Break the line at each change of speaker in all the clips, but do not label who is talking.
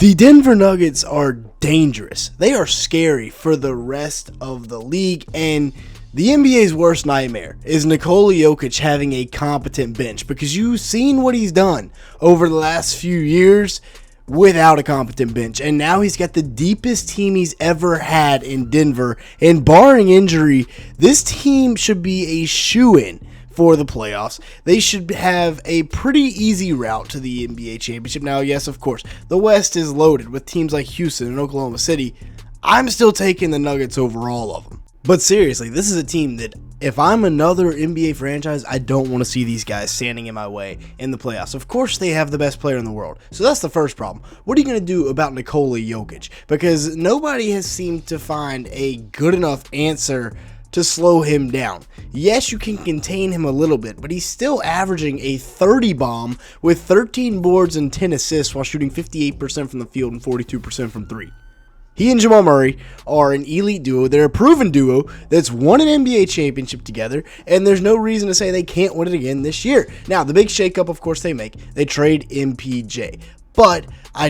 The Denver Nuggets are dangerous. They are scary for the rest of the league, and the NBA's worst nightmare is Nikola Jokic having a competent bench, because you've seen what he's done over the last few years without a competent bench, and now he's got the deepest team he's ever had in Denver, and barring injury, this team should be a shoo-in for the playoffs. They should have a pretty easy route to the NBA championship. Now, yes, of course, the West is loaded with teams like Houston and Oklahoma City. I'm still taking the Nuggets over all of them. But seriously, this is a team that if I'm another NBA franchise, I don't want to see these guys standing in my way in the playoffs. Of course, they have the best player in the world. So that's the first problem. What are you going to do about Nikola Jokic? Because nobody has seemed to find a good enough answer to slow him down. Yes, you can contain him a little bit, but he's still averaging a 30 bomb with 13 boards and 10 assists while shooting 58% from the field and 42% from three. He and Jamal Murray are an elite duo. They're a proven duo that's won an NBA championship together, and there's no reason to say they can't win it again this year. Now, the big shakeup, of course, they trade MPJ. But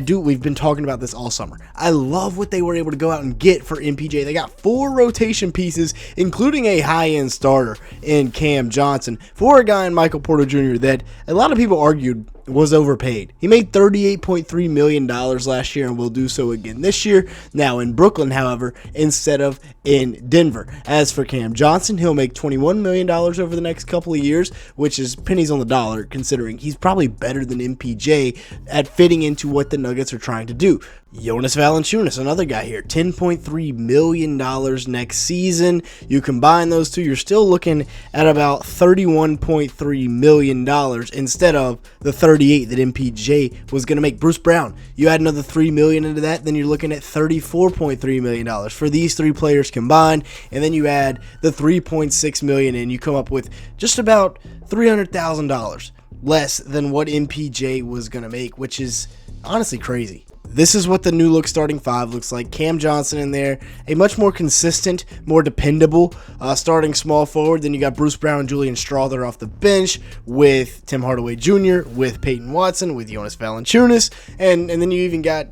we've been talking about this all summer. I love what they were able to go out and get for MPJ. They got 4 rotation pieces, including a high-end starter in Cam Johnson, for a guy in Michael Porter Jr. that a lot of people argued was overpaid. He made $38.3 million last year and will do so again this year. Now in Brooklyn, however, instead of in Denver. As for Cam Johnson, he'll make $21 million over the next couple of years, which is pennies on the dollar, considering he's probably better than MPJ at fitting into what the Nuggets are trying to do. Jonas Valanciunas, another guy here, $10.3 million next season. You combine those two, you're still looking at about $31.3 million instead of the $38 that MPJ was going to make. Bruce Brown, you add another $3 million into that, then you're looking at $34.3 million for these 3 players combined, and then you add the $3.6 million and you come up with just about $300,000 less than what MPJ was going to make, which is honestly crazy. This is what the new look starting 5 looks like. Cam Johnson in there, a much more consistent, more dependable starting small forward. Then you got Bruce Brown and Julian Strawther off the bench with Tim Hardaway Jr., with Peyton Watson, with Jonas Valanciunas, and then you even got,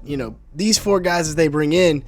these 4 guys as they bring in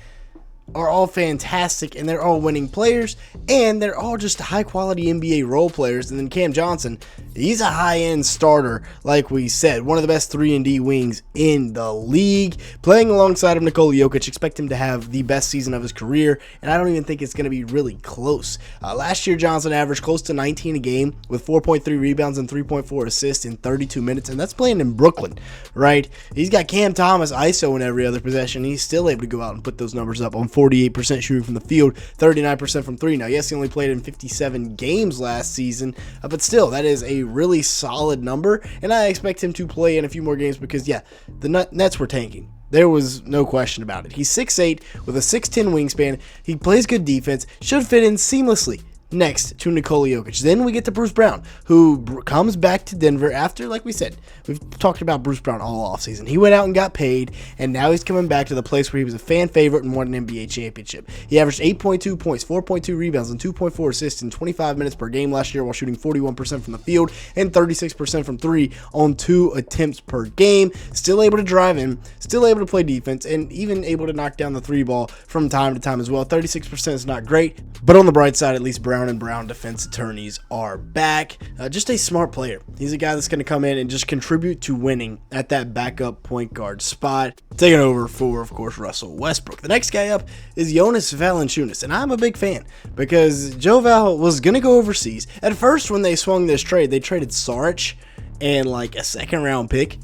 are all fantastic, and they're all winning players, and they're all just high-quality NBA role players. And then Cam Johnson, he's a high-end starter, like we said, one of the best 3-and-D wings in the league. Playing alongside of Nikola Jokic, expect him to have the best season of his career, and I don't even think it's going to be really close. Last year, Johnson averaged close to 19 a game with 4.3 rebounds and 3.4 assists in 32 minutes, and that's playing in Brooklyn, right? He's got Cam Thomas ISO in every other possession. He's still able to go out and put those numbers up on 48% shooting from the field, 39% from 3. Now, yes, he only played in 57 games last season, but still, that is a really solid number, and I expect him to play in a few more games because, yeah, the Nets were tanking. There was no question about it. He's 6'8", with a 6'10 wingspan. He plays good defense, should fit in seamlessly next to Nikola Jokic. Then we get to Bruce Brown, who comes back to Denver after, like we said, we've talked about Bruce Brown all offseason. He went out and got paid, and now he's coming back to the place where he was a fan favorite and won an NBA championship. He averaged 8.2 points, 4.2 rebounds, and 2.4 assists in 25 minutes per game last year while shooting 41% from the field and 36% from 3 on 2 attempts per game. Still able to drive in, still able to play defense, and even able to knock down the 3 ball from time to time as well. 36% is not great, but on the bright side, at least Brown and Brown defense attorneys are back. Just a smart player. He's a guy that's going to come in and just contribute to winning at that backup point guard spot, taking over for, of course, Russell Westbrook. The next guy up is Jonas Valanciunas, and I'm a big fan because Joe Val was going to go overseas. At first, when they swung this trade, they traded Saric and like a second-round pick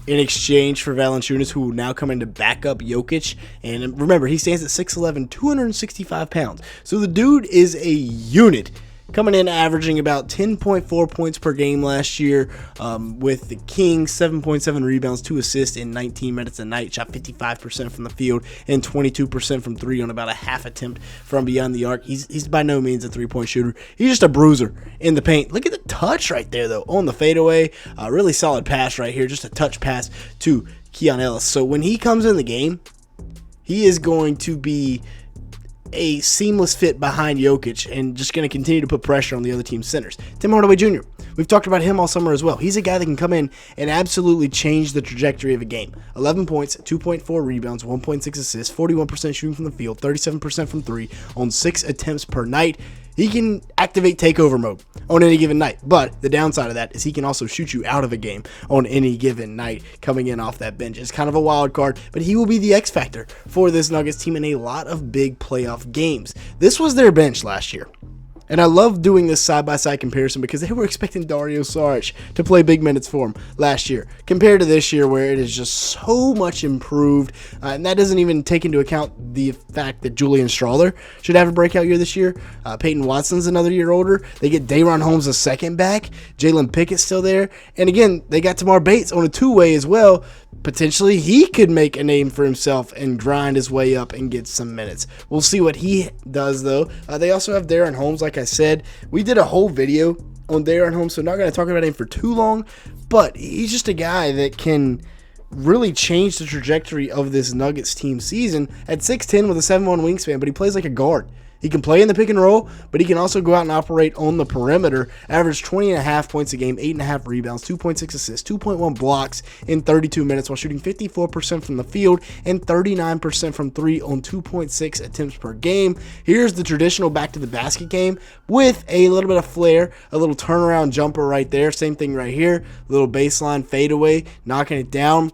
in exchange for Valanciunas, who will now come in to back up Jokic. And remember, he stands at 6'11", 265 pounds. So the dude is a unit, coming in averaging about 10.4 points per game last year with the Kings, 7.7 rebounds, 2 assists in 19 minutes a night, shot 55% from the field and 22% from 3 on about a half attempt from beyond the arc. He's by no means a three-point shooter. He's just a bruiser in the paint. Look at the touch right there, though, on the fadeaway. Really solid pass right here, just a touch pass to Keon Ellis. So when he comes in the game, he is going to be a seamless fit behind Jokic and just going to continue to put pressure on the other team's centers. Tim Hardaway Jr., We've talked about him all summer as well. He's a guy that can come in and absolutely change the trajectory of a game. 11 points, 2.4 rebounds, 1.6 assists, 41% shooting from the field, 37% from 3 on 6 attempts per night. He can activate takeover mode on any given night, but the downside of that is he can also shoot you out of a game on any given night coming in off that bench. It's kind of a wild card, but he will be the X factor for this Nuggets team in a lot of big playoff games. This was their bench last year. And I love doing this side-by-side comparison because they were expecting Dario Saric to play big minutes for him last year compared to this year where it is just so much improved. And that doesn't even take into account the fact that Julian Strawther should have a breakout year this year. Peyton Watson's another year older. They get Day'Ron Holmes a second back. Jalen Pickett's still there. And again, they got Tamar Bates on a two-way as well. Potentially, he could make a name for himself and grind his way up and get some minutes. We'll see what he does, though. They also have Day'Ron Holmes, like I said. We did a whole video on Day'Ron Holmes, so I'm not going to talk about him for too long, but he's just a guy that can really change the trajectory of this Nuggets team season at 6'10 with a 7'1 wingspan, but he plays like a guard. He can play in the pick and roll, but he can also go out and operate on the perimeter. Average 20.5 points a game, 8.5 rebounds, 2.6 assists, 2.1 blocks in 32 minutes while shooting 54% from the field and 39% from 3 on 2.6 attempts per game. Here's the traditional back to the basket game with a little bit of flair, a little turnaround jumper right there. Same thing right here, little baseline fadeaway, knocking it down,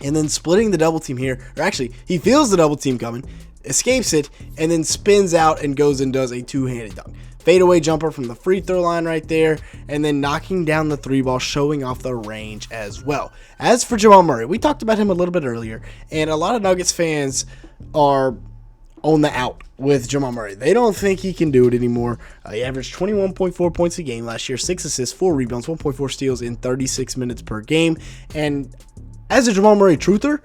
and then splitting the double team here. Or actually, he feels the double team coming, escapes it, and then spins out and goes and does a two-handed dunk. Fadeaway jumper from the free throw line right there, and then knocking down the three ball, showing off the range as well. As for Jamal Murray, we talked about him a little bit earlier, and a lot of Nuggets fans are on the out with Jamal Murray. They don't think he can do it anymore. He averaged 21.4 points a game last year, 6 assists, 4 rebounds, 1.4 steals in 36 minutes per game, and as a Jamal Murray truther,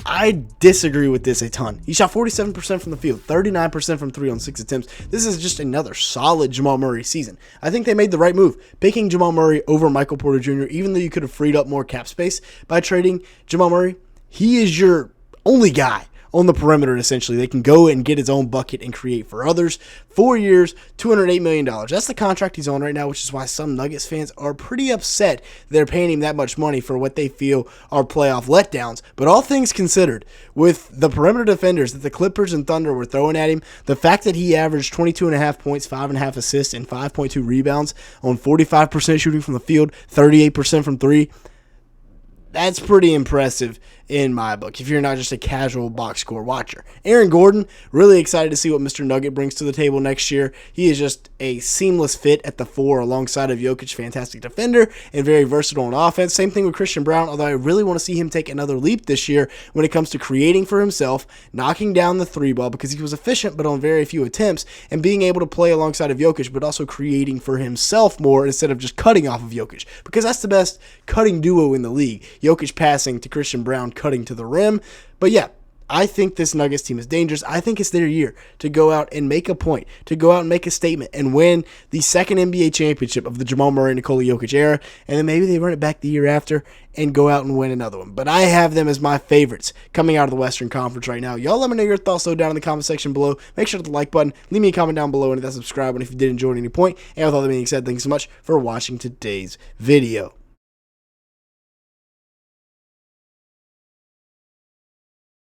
I disagree with this a ton. He shot 47% from the field, 39% from 3 on 6 attempts. This is just another solid Jamal Murray season. I think they made the right move, picking Jamal Murray over Michael Porter Jr., even though you could have freed up more cap space by trading Jamal Murray. He is your only guy on the perimeter, essentially. They can go and get his own bucket and create for others. 4 years, $208 million. That's the contract he's on right now, which is why some Nuggets fans are pretty upset they're paying him that much money for what they feel are playoff letdowns. But all things considered, with the perimeter defenders that the Clippers and Thunder were throwing at him, the fact that he averaged 22.5 points, 5.5 assists, and 5.2 rebounds on 45% shooting from the field, 38% from 3, that's pretty impressive in my book, if you're not just a casual box score watcher. Aaron Gordon, really excited to see what Mr. Nugget brings to the table next year. He is just a seamless fit at the 4 alongside of Jokic, fantastic defender and very versatile on offense. Same thing with Christian Braun, although I really want to see him take another leap this year when it comes to creating for himself, knocking down the 3 ball because he was efficient but on very few attempts, and being able to play alongside of Jokic but also creating for himself more instead of just cutting off of Jokic, because that's the best cutting duo in the league. Jokic passing to Christian Braun cutting to the rim. But yeah, I think this Nuggets team is dangerous. I think it's their year to go out and make a point, to go out and make a statement and win the second NBA championship of the Jamal Murray, Nikola Jokic era, and then maybe they run it back the year after and go out and win another one. But I have them as my favorites coming out of the Western Conference right now. Y'all let me know your thoughts though down in the comment section below. Make sure to hit the like button, leave me a comment down below, and hit that subscribe button if you did enjoy at any point. And with all that being said, thanks so much for watching today's video.